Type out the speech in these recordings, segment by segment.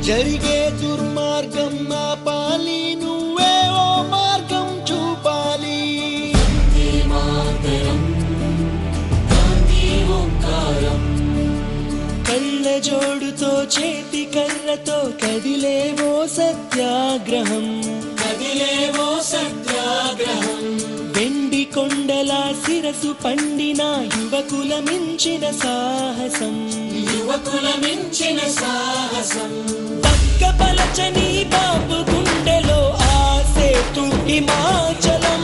జరిగే దుర్మార్గం ఆపాలి, నువ్వే ఓ మార్గం చూపాలి. కళ్ళ జోడుతో చేతి కర్రతో కదిలేవో సత్యాగ్రహం, కదిలేవో సత్యాగ్రహం. వెండి కొండల శిరసు పండిన యువకుల మించిన సాహసం, యువకుల మించిన సాహసం. పక్కపలచని బాబు గుండెలో ఆసేతు హిమాచలం,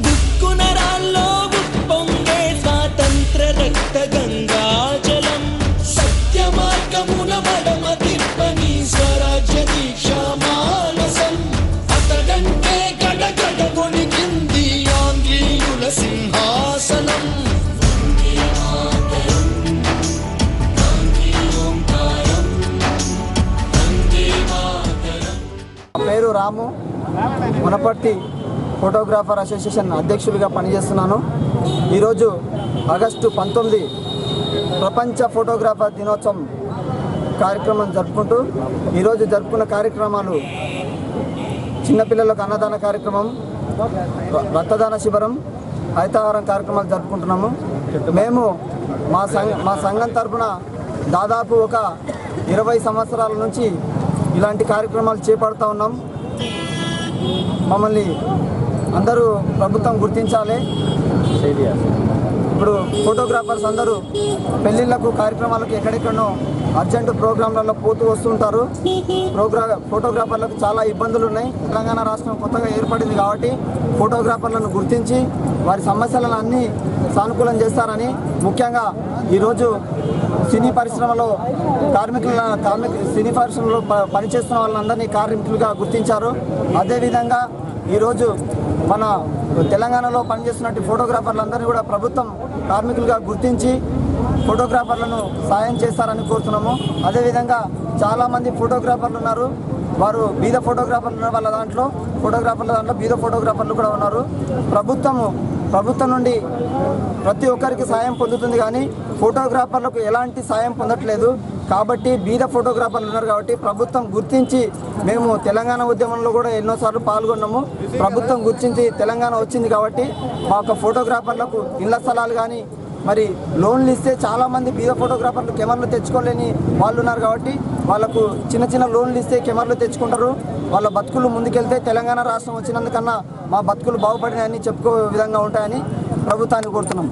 దుక్కున రాల్లో ఉప్పొంగే స్వాతంత్ర రక్త గంగాజలం. సత్య మార్గమున మడమ తిప్పని స్వరాజ్య దీక్ష మానసం, అతడంటే గడగడ కొనికింది ఆంగ్లేయుల సింహాసనం. పేరు రాము, మునపర్తి ఫోటోగ్రాఫర్ అసోసియేషన్ అధ్యక్షుడిగా పనిచేస్తున్నాను. ఈరోజు ఆగస్టు 19 ప్రపంచ ఫోటోగ్రాఫర్ దినోత్సవం కార్యక్రమం జరుపుకుంటూ ఈరోజు జరుపుకున్న కార్యక్రమాలు చిన్నపిల్లలకు అన్నదాన కార్యక్రమం, రక్తదాన శిబిరం, హైతాహారం కార్యక్రమాలు జరుపుకుంటున్నాము. మేము మా సంఘం తరఫున దాదాపు ఒక 20 సంవత్సరాల నుంచి ఇలాంటి కార్యక్రమాలు చేపడుతూ ఉన్నాం. మమ్మల్ని అందరూ ప్రభుత్వం గుర్తించాలి. ఇప్పుడు ఫోటోగ్రాఫర్స్ అందరూ పెళ్ళిళ్ళకు కార్యక్రమాలకు ఎక్కడెక్కడో అర్జెంటు ప్రోగ్రాంలలో పోతూ వస్తుంటారు. ఫోటోగ్రాఫర్లకు చాలా ఇబ్బందులు ఉన్నాయి. తెలంగాణ రాష్ట్రం కొత్తగా ఏర్పడింది కాబట్టి ఫోటోగ్రాఫర్లను గుర్తించి వారి సమస్యలను అన్నీ సానుకూలం చేస్తారని, ముఖ్యంగా ఈరోజు సినీ పరిశ్రమలో సినీ పరిశ్రమలో పనిచేస్తున్న వాళ్ళందరినీ కార్మికులుగా గుర్తించారు. అదేవిధంగా ఈరోజు మన తెలంగాణలో పనిచేస్తున్నట్టు ఫోటోగ్రాఫర్లందరినీ కూడా ప్రభుత్వం కార్మికులుగా గుర్తించి ఫోటోగ్రాఫర్లను సాయం చేస్తారని కోరుతున్నాము. అదేవిధంగా చాలామంది ఫోటోగ్రాఫర్లు ఉన్నారు, వారు బీద ఫోటోగ్రాఫర్లు ఉన్నారు. వాళ్ళ దాంట్లో బీద ఫోటోగ్రాఫర్లు కూడా ఉన్నారు. ప్రభుత్వం నుండి ప్రతి ఒక్కరికి సాయం పొందుతుంది, కానీ ఫోటోగ్రాఫర్లకు ఎలాంటి సాయం పొందట్లేదు. కాబట్టి బీద ఫోటోగ్రాఫర్లు ఉన్నారు కాబట్టి ప్రభుత్వం గుర్తించి, మేము తెలంగాణ ఉద్యమంలో కూడా ఎన్నోసార్లు పాల్గొన్నాము. ప్రభుత్వం గుర్తించి తెలంగాణ వచ్చింది కాబట్టి మా యొక్క ఫోటోగ్రాఫర్లకు ఇళ్ల స్థలాలు కానీ మరి లోన్లు ఇస్తే చాలామంది బీద ఫోటోగ్రాఫర్లు కెమెరాలు తెచ్చుకోలేని వాళ్ళు ఉన్నారు. కాబట్టి వాళ్ళకు చిన్న లోన్లు ఇస్తే కెమెరాలు తెచ్చుకుంటారు. వాళ్ళ బతుకులు ముందుకెళ్తే తెలంగాణ రాష్ట్రం వచ్చినందుకన్నా మా బతుకులు బాగుపడినాయని చెప్పుకో విధంగా ఉంటాయని ప్రభుత్వాన్ని కోరుతున్నాం.